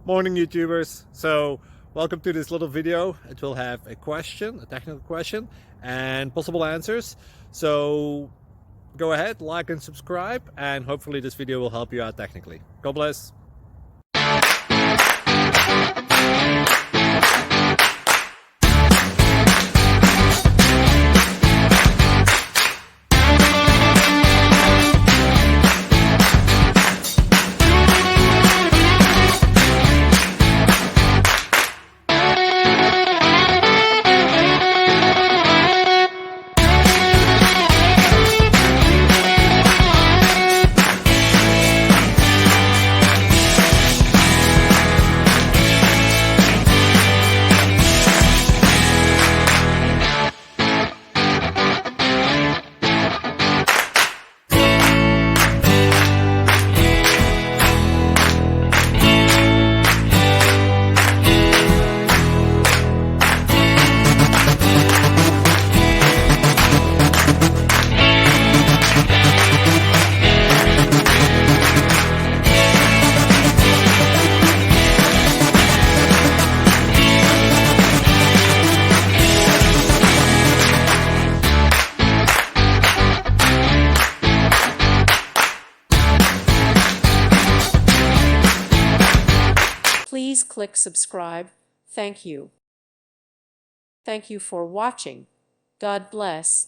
Morning YouTubers. So welcome to this little video. It will have a question, a technical question, and possible answers. So go ahead, like and subscribe, and hopefully this video will help you out technically. God bless. Please click subscribe. Thank you. Thank you for watching. God bless.